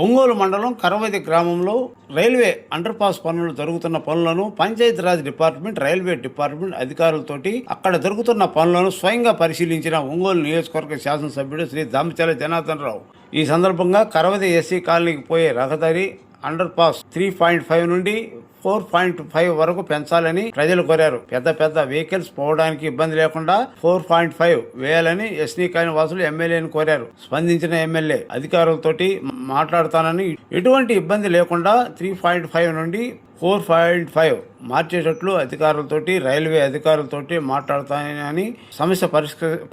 ఒంగోలు మండలం కరవది గ్రామంలో railway under pass పనులు జరుగుతున్న పనులను పంచాయతీరాజ్ డిపార్ట్మెంట్, రైల్వే డిపార్ట్మెంట్ అధికారులతోటి అక్కడ జరుగుతున్న పనులను స్వయంగా పరిశీలించిన ఒంగోలు నియోజకవర్గ శాసనసభ్యుడు శ్రీ దామచర్ల జనార్దన్ రావు. ఈ సందర్భంగా కరవది ఎస్సీ కాలనీకి పోయే రహదారి అండర్ పాస్ 3.5 నుండి 4.5 వరకు పెంచాలని ప్రజలు కోరారు. పెద్ద వెహికల్స్ పోవడానికి ఇబ్బంది లేకుండా 4.5 వేయాలని ఎస్సీ కాలనీ వాసులు ఎమ్మెల్యేని కోరారు. స్పందించిన ఎమ్మెల్యే అధికారులతోటి మాట్లాడుతానని, ఎటువంటి ఇబ్బంది లేకుండా 3.5 నుండి 4.5 మార్చేటట్లు అధికారులతోటి, రైల్వే అధికారులతోటి మాట్లాడతానని, సమస్య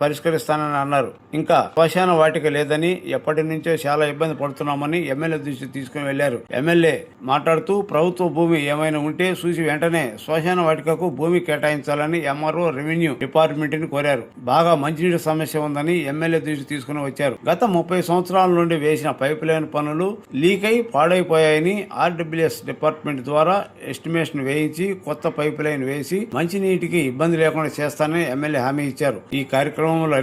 పరిష్కరిస్తానని అన్నారు. ఇంకా శ్మశాన వాటిక లేదని, ఎప్పటి నుంచో చాలా ఇబ్బంది పడుతున్నామని ఎమ్మెల్యే దృష్టి తీసుకుని వెళ్లారు. ఎమ్మెల్యే మాట్లాడుతూ ప్రభుత్వ భూమి ఏమైనా ఉంటే చూసి వెంటనే శ్మశాన వాటికకు భూమి కేటాయించాలని ఎంఆర్ఓ, రెవెన్యూ డిపార్ట్మెంట్ ని కోరారు. బాగా మంచినీటి సమస్య ఉందని ఎమ్మెల్యే దృష్టి తీసుకుని వచ్చారు. గత 30 సంవత్సరాల నుండి వేసిన పైప్ లైన్ పనులు లీక్ అయి పాడైపోయాయని ఆర్డబ్ల్యూఎస్ డిపార్ట్మెంట్ ద్వారా ఎస్టిమేషన్ వేయించి కొత్త పైప్ లైన్ వేసి మంచినీటికి ఇబ్బంది లేకుండా చేస్తానని ఎమ్మెల్యే హామీ ఇచ్చారు. ఈ కార్యక్రమంలో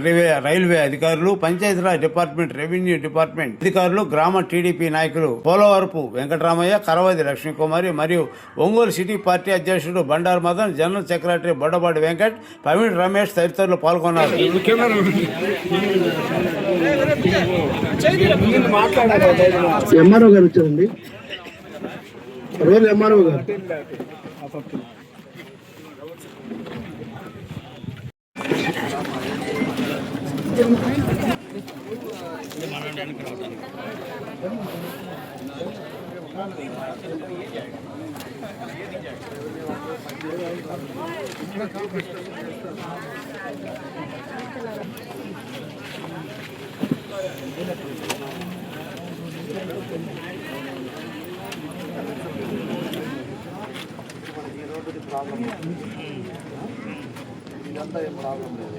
రైల్వే అధికారులు, పంచాయతీరాజ్ డిపార్ట్మెంట్, రెవెన్యూ డిపార్ట్మెంట్ అధికారులు, గ్రామ టీడీపీ నాయకులు పోలవరపు వెంకటరామయ్య, కరవది లక్ష్మీకుమారి మరియు ఒంగోలు సిటీ పార్టీ అధ్యక్షుడు బండారు మదన్, జనరల్ సెక్రటరీ బొడ్డబాటి వెంకట్, ప్రవీణ్ రమేష్ తదితరులు పాల్గొన్నారు. ఎంఆర్ఓ గారు వచ్చారండి. రోజు ఎంఆర్ఓ గారు ఇదంతా ఏం ప్రాబ్లం లేదు.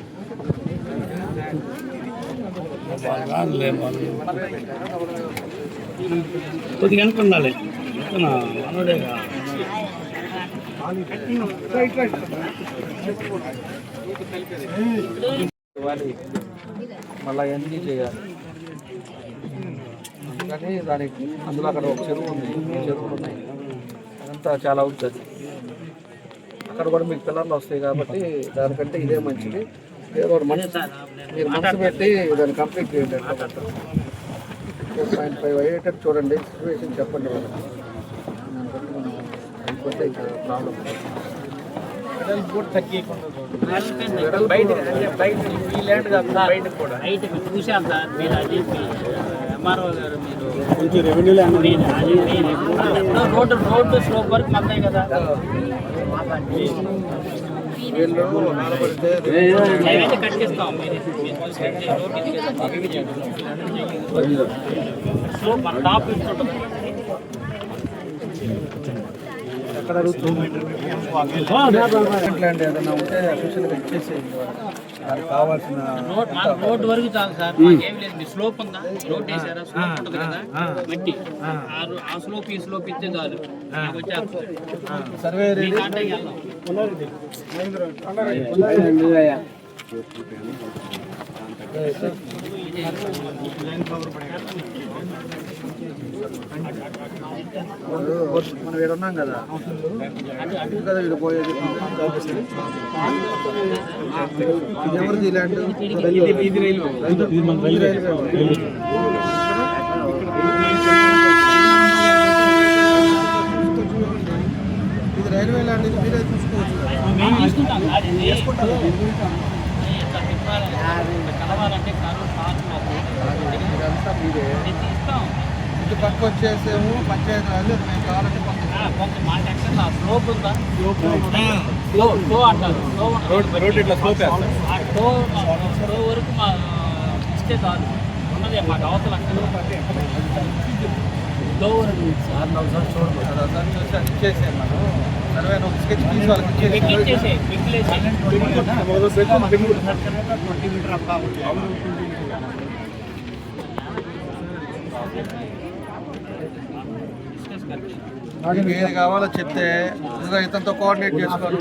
కొద్దిగా వెనక ఉండాలి. మళ్ళీ ఎన్ని చేయాలి. అందుకని దానికి అందులో అక్కడ ఒక చెరువు ఉంది, చెరువులు ఉన్నాయి, అదంతా చాలా అవుతుంది. అక్కడ కూడా మీకు పిల్లర్లు వస్తాయి కాబట్టి దానికంటే ఇదే మంచిది. ఏదో మీరు మనసు పెట్టి దాన్ని కంప్లీట్ చేయండి. 4.5 అయ్యేటట్టు చూడండి. సిచ్యువేషన్ చెప్పండి వాళ్ళకి. దానికంటే మనం అయిపోతే ఇంకా ప్రాబ్లం కొంచెం రెవెన్యూ రోడ్డు స్లోప్ వరకు మందాయి కదా. కట్టిస్తాం టాప్ ఎక్కడ ల్యాండ్ ఏదైనా ఉంటే అఫీషియల్గా ఇచ్చేసేయండి. దానికి కావాల్సిన రోడ్డు వరకు చాలు సార్. ఏం లేదు, మీ స్లోప్ ఉందా, రోడ్ వేసారా, స్లోప్ ఉంటుంది కదా మట్టి, ఆ స్లోప్ ఈ స్లోప్ ఇచ్చే చాలు. సర్వే మనం ఇక్కడ ఉన్నాం కదా, కదా ఇక్కడ పోయేది. ఇది ఎవరిది ల్యాండ్? ఇది రైల్వే. ఇది రైల్వే ల్యాండ్. ఇది మీరే చూసుకోవచ్చు. ఇదంతా మీరే. ఇటు పక్క వచ్చేసేమో పంచాయతీ రాజు. మేము కావాలంటే స్లోప్ ఉందా, అంటారు రోడ్ ఇట్లా స్లోప్ వరకు మా ఇస్తే చాలు. ఉన్నది మాకు అవతల ఇచ్చేసాం మనం. సర్వే స్కెచ్ తీసి వాళ్ళకి ఇచ్చేసి ఏది కావాలో చెప్తే ఇతనితో కోఆర్డినేట్ చేసుకోవాలి.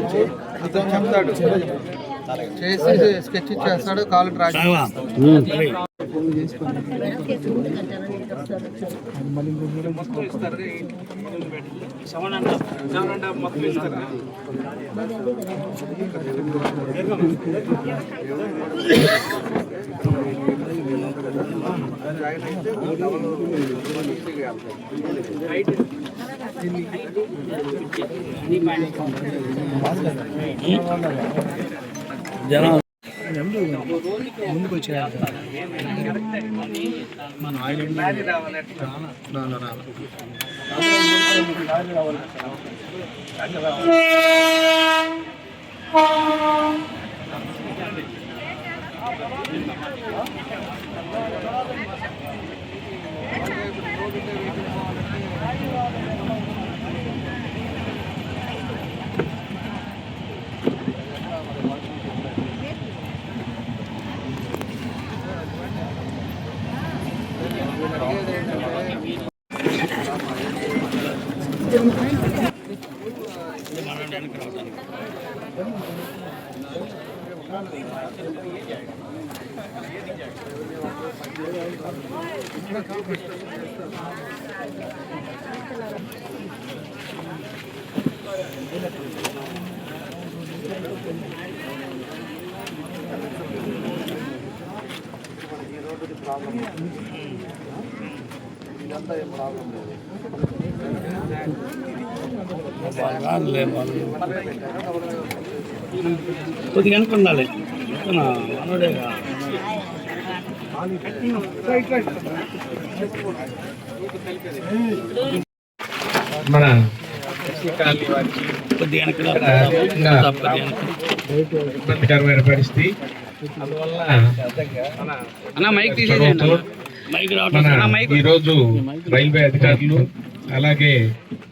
ఇతను చెప్తాడు. చేసి స్కెచ్ ఇచ్చేస్తాడు, కాలు డ్రా మొత్తం ఇస్తారు. 7.5 మొత్తం ఇస్తారు. జనం ముందుకు వచ్చేయాలి. కొద్దిగా అనుకుండాలి మనోడేగా. మన కొద్దిగా ఇబ్బందికరమైన పరిస్థితి. అందువల్ల ఈరోజు రైల్వే అధికారులు అలాగే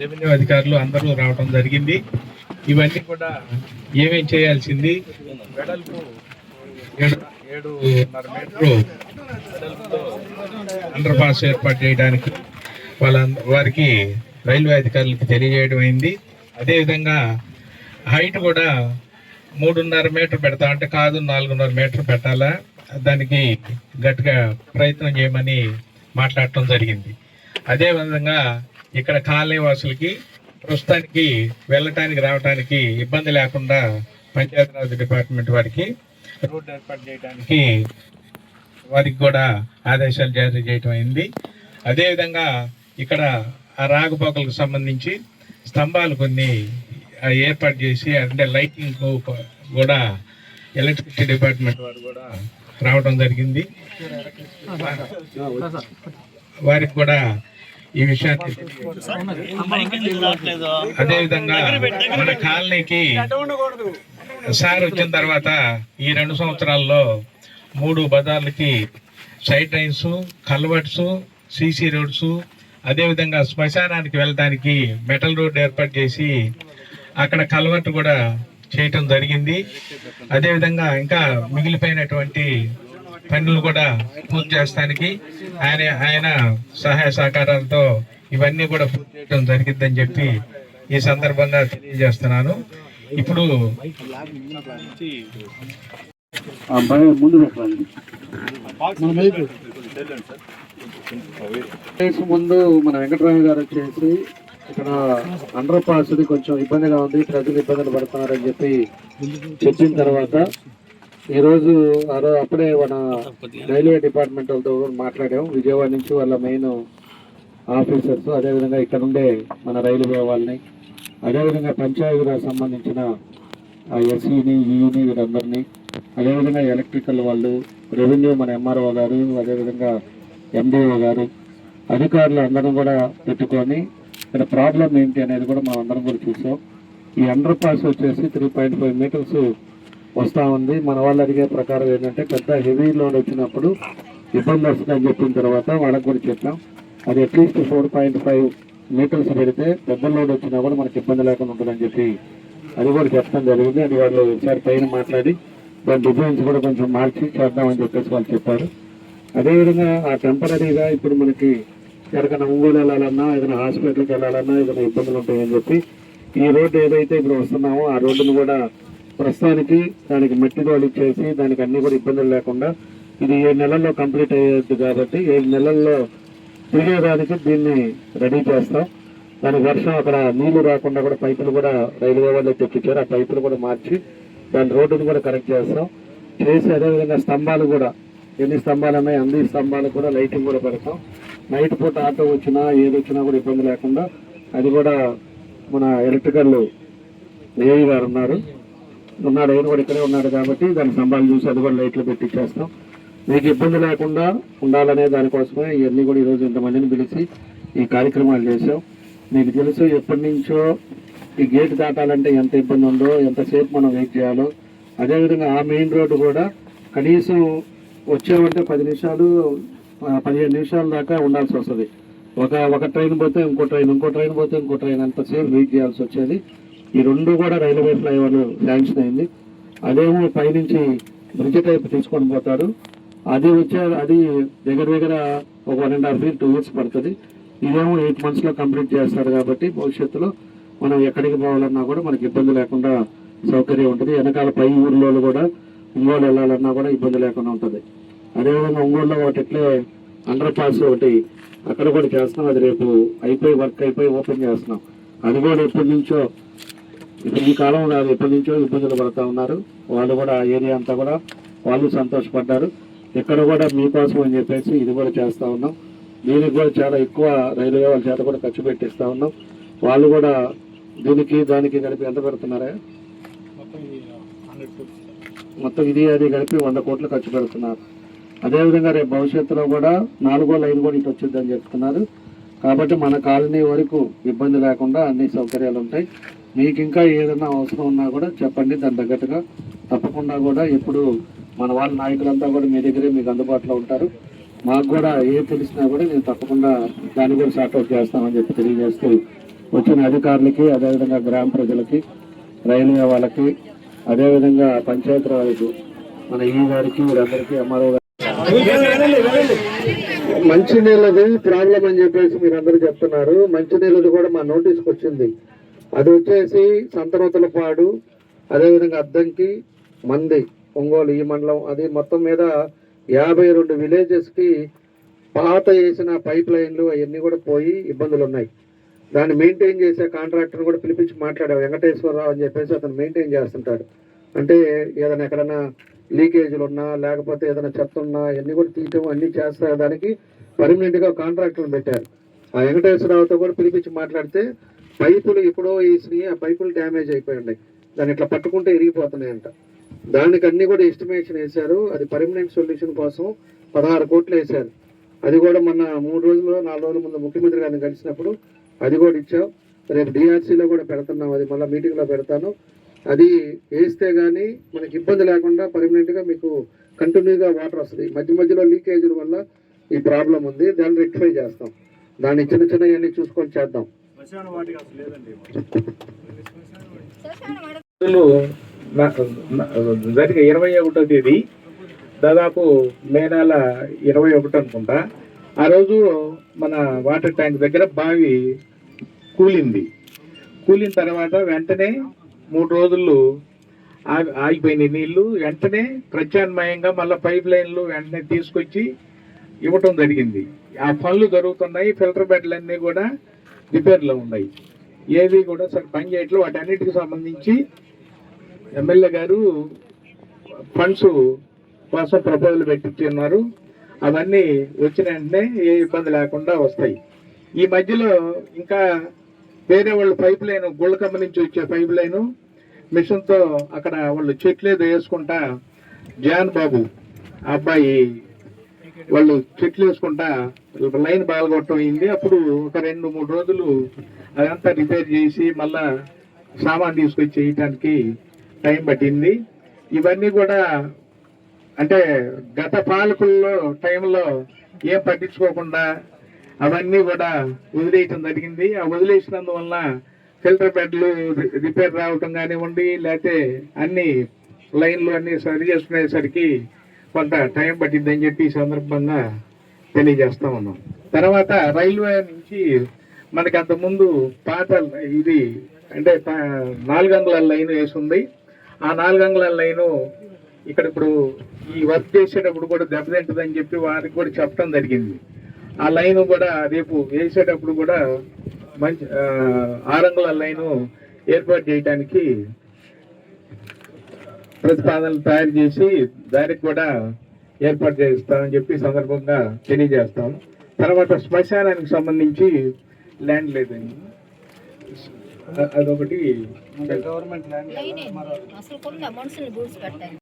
రెవెన్యూ అధికారులు అందరూ రావడం జరిగింది. ఇవన్నీ కూడా ఏమేం చేయాల్సింది, వెడల్పు 7.5 మీటర్లు వెడల్పుతో అండర్ పాస్ ఏర్పాటు చేయడానికి వారికి రైల్వే అధికారులకు తెలియజేయడం అయింది. అదేవిధంగా హైట్ కూడా 3.5 మీటర్ పెడతా అంటే కాదు 4.5 మీటర్ పెట్టాలా, దానికి గట్టిగా ప్రయత్నం చేయమని మాట్లాడటం జరిగింది. అదేవిధంగా ఇక్కడ కాలనీ వాసులకి ప్రస్తుతానికి వెళ్ళటానికి రావడానికి ఇబ్బంది లేకుండా పంచాయతీరాజ్ డిపార్ట్మెంట్ వారికి రోడ్డు ఏర్పాటు చేయడానికి వారికి కూడా ఆదేశాలు జారీ చేయడం అయింది. అదేవిధంగా ఇక్కడ ఆ రాకపోకలకు సంబంధించి స్తంభాలు కొన్ని ఏర్పాటు చేసి, అంటే లైటింగ్ కూడా ఎలక్ట్రిసిటీ డిపార్ట్మెంట్ వారు కూడా రావడం జరిగింది. వారికి కూడా ఈ విషయాన్ని అదేవిధంగా మన కాలనీకి సార్ వచ్చిన తర్వాత ఈ 2 సంవత్సరాల్లో 3 బజార్లకి side drains, culverts, CC roads, అదేవిధంగా శ్మశానానికి వెళ్ళడానికి మెటల్ రోడ్ ఏర్పాటు చేసి అక్కడ కల్వర్ట్ కూడా చేయటం జరిగింది. అదేవిధంగా ఇంకా మిగిలిపోయినటువంటి పనులు కూడా పూర్తి చేస్తానికి ఆయన సహాయ సహకారాలతో ఇవన్నీ కూడా పూర్తి చేయడం జరిగిందని చెప్పి ఈ సందర్భంగా తెలియజేస్తున్నాను. ఇప్పుడు ముందు మన వెంకటరాయ గారు వచ్చేసి ఇక్కడ అండర్ పాస్ కొంచెం ఇబ్బందిగా ఉంది, ప్రజలు ఇబ్బందులు పడుతున్నారని చెప్పి చెప్పిన తర్వాత ఈరోజు అప్పుడే మన రైల్వే డిపార్ట్మెంట్ వాళ్ళతో మాట్లాడాం. విజయవాడ నుంచి వాళ్ళ మెయిన్ ఆఫీసర్స్, అదేవిధంగా ఇక్కడ ఉండే మన రైల్వే వాళ్ళని, అదేవిధంగా పంచాయతీరాజ్ సంబంధించిన ఎస్ఈని, ఈని వీరందరినీ, అదేవిధంగా ఎలక్ట్రికల్ వాళ్ళు, రెవెన్యూ మన ఎంఆర్ఓ గారు, అదేవిధంగా ఎండిఓ గారు, అధికారులు అందరం కూడా పెట్టుకొని ఇక్కడ ప్రాబ్లం ఏంటి అనేది కూడా మనం అందరం కూడా చూసాం. ఈ అండర్ పాస్ వచ్చేసి 3.5 మీటర్స్ వస్తూ ఉంది. మన వాళ్ళు అడిగే ప్రకారం ఏంటంటే పెద్ద హెవీ లోడ్ వచ్చినప్పుడు ఇబ్బంది వస్తుందని చెప్పిన తర్వాత వాళ్ళకి కూడా చెప్పాం. అది అట్లీస్ట్ 4.5 మీటర్స్ పెడితే పెద్ద లోడ్ వచ్చినా కూడా మనకి ఇబ్బంది లేకుండా ఉంటుందని చెప్పి అది కూడా చెప్పడం జరిగింది. అది వాళ్ళు ఒకసారి పైన మాట్లాడి దాని డిజైన్స్ కూడా కొంచెం మార్చి చేద్దామని చెప్పేసి వాళ్ళు చెప్పారు. అదేవిధంగా ఆ టెంపరీగా ఇప్పుడు మనకి ఎక్కడికైనా ఒంగోలు వెళ్ళాలన్నా, ఏదైనా హాస్పిటల్కి వెళ్ళాలన్నా ఏదైనా ఇబ్బందులు ఉంటాయని చెప్పి ఈ రోడ్డు ఏదైతే ఇప్పుడు వస్తున్నామో ఆ రోడ్డును కూడా ప్రస్తుతానికి దానికి మట్టి తోలిచ్చేసి దానికి అన్ని కూడా ఇబ్బందులు లేకుండా ఇది 7 నెలల్లో కంప్లీట్ అయ్యేది కాబట్టి 7 నెలల్లో తిరిగేదానికి దీన్ని రెడీ చేస్తాం. దానికి వర్షం అక్కడ నీళ్లు రాకుండా కూడా పైపులు కూడా రైల్వే వాళ్ళే తెప్పించారు. ఆ పైపులు కూడా మార్చి దాని రోడ్డును కూడా కరెక్ట్ చేస్తాం. చేసి అదేవిధంగా స్తంభాలు కూడా ఎన్ని స్తంభాలు ఉన్నాయి అన్ని స్తంభాలకు కూడా లైటింగ్ కూడా పెడతాం. నైట్ పూట ఆటో వచ్చినా ఏది వచ్చినా కూడా ఇబ్బంది లేకుండా అది కూడా మన ఎలక్ట్రికల్ ఏఈ గారు ఉన్నాడు ఆయన కూడా ఇక్కడే ఉన్నాడు కాబట్టి దాని స్తంభాలు చూసి అది కూడా లైట్లు పెట్టించేస్తాం. మీకు ఇబ్బంది లేకుండా ఉండాలనే దానికోసమే ఇవన్నీ కూడా ఈరోజు ఇంతమందిని పిలిచి ఈ కార్యక్రమాలు చేసాం. మీకు తెలుసు ఎప్పటి నుంచో ఈ గేట్ దాటాలంటే ఎంత ఇబ్బంది ఉందో, ఎంతసేపు మనం వెయిట్ చేయాలో. అదేవిధంగా ఆ మెయిన్ రోడ్డు కూడా కనీసం వచ్చామంటే 10 నిమిషాలు 15 నిమిషాల దాకా ఉండాల్సి వస్తుంది. ఒక ట్రైన్ పోతే ఇంకో ట్రైన్ పోతే ఇంకో ట్రైన్ అంతసేపు వెయిట్ చేయాల్సి వచ్చేది. ఈ 2 కూడా రైల్వే ఫ్లైఓవర్ శాంక్షన్ అయింది. అదేమో పైనుంచి బ్రిడ్జ్ టైప్ తీసుకొని పోతారు. అది దగ్గర ఒక 1.5 feet 2 years పడుతుంది. ఇదేమో 8 months లో కంప్లీట్ చేస్తారు కాబట్టి భవిష్యత్తులో మనం ఎక్కడికి పోవాలన్నా కూడా మనకి ఇబ్బంది లేకుండా సౌకర్యం ఉంటుంది. వెనకాల పై ఊర్లో కూడా ఒంగోలు వెళ్ళాలన్నా కూడా ఇబ్బంది లేకుండా ఉంటుంది. అదేవిధంగా ఒంగోలులో ఒకటి అండర్ పాస్ ఒకటి అక్కడ కూడా చేస్తున్నాం. అది రేపు వర్క్ అయిపోయి ఓపెన్ చేస్తున్నాం. అది కూడా ఎప్పటి నుంచో ఈ కాలం కాదు ఎప్పటి నుంచో ఇబ్బందులు పడుతూ ఉన్నారు. వాళ్ళు కూడా ఆ ఏరియా అంతా కూడా వాళ్ళు సంతోషపడ్డారు. ఇక్కడ కూడా మీకోసం అని చెప్పేసి ఇది కూడా చేస్తూ ఉన్నాం. దీనికి కూడా చాలా ఎక్కువ రైల్వే వాళ్ళ చేత కూడా ఖర్చు పెట్టిస్తూ ఉన్నాం. వాళ్ళు కూడా దానికి కలిపి ఎంత పెడుతున్నారా? మొత్తం ఇది అది కలిపి 100 కోట్లు ఖర్చు పెడుతున్నారు. అదేవిధంగా రేపు భవిష్యత్తులో కూడా 4వ లైన్ కూడా ఇటు వచ్చిందని చెప్తున్నారు. కాబట్టి మన కాలనీ వరకు ఇబ్బంది లేకుండా అన్ని సౌకర్యాలు ఉంటాయి. మీకు ఇంకా ఏదైనా అవసరం ఉన్నా కూడా చెప్పండి. దాని తగ్గట్టుగా తప్పకుండా కూడా ఇప్పుడు మన వాళ్ళ నాయకులంతా కూడా మీ దగ్గరే మీకు అందుబాటులో ఉంటారు. మాకు కూడా తెలిసినా కూడా నేను తప్పకుండా దాన్ని కూడా సార్ట్అవుట్ చేస్తామని చెప్పి తెలియజేస్తూ వచ్చిన అధికారులకి, అదేవిధంగా గ్రామ ప్రజలకి, రైల్వే వాళ్ళకి, అదేవిధంగా పంచాయతీరాజ్ మన ఈ గారికి వీరందరికీ ఎంఆర్ఓ మంచినీళ్ళది ప్రాబ్లం అని చెప్పేసి మీరందరూ చెప్తున్నారు. మంచినీళ్ళది కూడా మా నోటీస్కి వచ్చింది. అది వచ్చేసి సంతనూతలపాడు, అదేవిధంగా అద్దంకి, మంది, ఒంగోలు ఈ మండలం, అది మొత్తం మీద 52 విలేజెస్కి పాత వేసిన పైప్ లైన్లు అవన్నీ కూడా పోయి ఇబ్బందులు ఉన్నాయి. దాన్ని మెయింటైన్ చేసే కాంట్రాక్టర్ కూడా పిలిపించి మాట్లాడాం. వెంకటేశ్వరరావు అని చెప్పేసి అతను మెయింటైన్ చేస్తుంటాడు. అంటే ఏదైనా ఎక్కడైనా లీకేజీలు ఉన్నా లేకపోతే ఏదైనా చెత్త ఉన్నా అన్నీ కూడా తీయటం అన్నీ చేస్తారు. దానికి పర్మనెంట్గా కాంట్రాక్టర్లు పెట్టారు. ఆ వెంకటేశ్వరరావుతో కూడా పిలిపించి మాట్లాడితే పైపులు ఎప్పుడో వేసినాయి, ఆ పైపులు డ్యామేజ్ అయిపోయి ఉన్నాయి. దాన్ని ఇట్లా పట్టుకుంటే ఇరిగిపోతున్నాయంట. దానికి అన్ని కూడా ఎస్టిమేషన్ వేశారు. అది పర్మనెంట్ సొల్యూషన్ కోసం 16 కోట్లు వేశారు. అది కూడా మొన్న 3 రోజులు 4 రోజుల ముందు ముఖ్యమంత్రి గారిని కలిసినప్పుడు అది కూడా ఇచ్చాం. రేపు డిఆర్సీలో కూడా పెడుతున్నాం. అది మళ్ళీ మీటింగ్లో పెడతాను. అది వేస్తే కానీ మనకి ఇబ్బంది లేకుండా పర్మనెంట్గా మీకు కంటిన్యూగా వాటర్ వస్తుంది. మధ్యలో లీకేజీల వల్ల ఈ ప్రాబ్లం ఉంది. దాన్ని రెక్టిఫై చేస్తాం. దాన్ని చిన్నవన్నీ చూసుకొని చేద్దాం. జరిగే 21వ తేదీ దాదాపు మే నెల 21 అనుకుంటా. ఆ రోజు మన వాటర్ ట్యాంక్ దగ్గర బావి కూలిన తర్వాత వెంటనే 3 రోజులు ఆగిపోయిన నీళ్లు వెంటనే ప్రత్యామ్నాయంగా మళ్ళీ పైప్ లైన్లు వెంటనే తీసుకొచ్చి ఇవ్వటం జరిగింది. ఆ పనులు జరుగుతున్నాయి. ఫిల్టర్ బెడ్లన్నీ కూడా రిపేర్లో ఉన్నాయి. ఏవి కూడా సరే పని చేయట్లు. వాటన్నిటికి సంబంధించి ఎమ్మెల్యే గారు ఫండ్స్ కోసం ప్రపోజల్ పెట్టించున్నారు. అవన్నీ వచ్చిన వెంటనే ఏ ఇబ్బంది లేకుండా వస్తాయి. ఈ మధ్యలో ఇంకా వేరే వాళ్ళు పైప్ లైన్ గుళ్ళకమ్మ నుంచి వచ్చే పైప్ లైను మిషన్తో అక్కడ వాళ్ళు చెట్లు ఏదో వేసుకుంటా జాన్ బాబు అబ్బాయి వాళ్ళు చెట్లు వేసుకుంటా లైన్ బాగొట్టడం అయింది. అప్పుడు ఒక 2-3 రోజులు అదంతా రిపేర్ చేసి మళ్ళా సామాన్ తీసుకొచ్చి చేయటానికి టైం పట్టింది. ఇవన్నీ కూడా అంటే గత పాలకుల్లో టైంలో ఏం పట్టించుకోకుండా అవన్నీ కూడా వదిలేయటం జరిగింది. ఆ వదిలేసినందువల్ల ఫిల్టర్ బెడ్లు రిపేర్ రావటం కానివ్వండి, లేకపోతే అన్ని లైన్లు అన్ని సరి చేసుకునేసరికి కొంత టైం పట్టిందని చెప్పి ఈ సందర్భంగా తెలియజేస్తా ఉన్నాం. తర్వాత రైల్వే నుంచి మనకి అంతకుముందు పాత ఇది అంటే 4 అంగుళాల లైన్ వేసి ఉంది. ఆ 4 అంగుళాల లైను ఇక్కడ ఇప్పుడు ఈ వర్క్ చేసేటప్పుడు కూడా దెబ్బతింటుందని చెప్పి వారికి కూడా చెప్పడం జరిగింది. ఆ లైన్ కూడా రేపు వేసేటప్పుడు కూడా మంచి 6 అంగుళాల లైను ఏర్పాటు చేయడానికి ప్రతిపాదనలు తయారు చేసి దానికి కూడా ఏర్పాటు చేస్తామని చెప్పి సందర్భంగా తెలియజేస్తాం. తర్వాత శ్మశానానికి సంబంధించి ల్యాండ్ లేదండి, అదొకటి గవర్నమెంట్ ల్యాండ్ అసలు కొన్ని మనుషులు గూడ్స్ పెట్టాయి.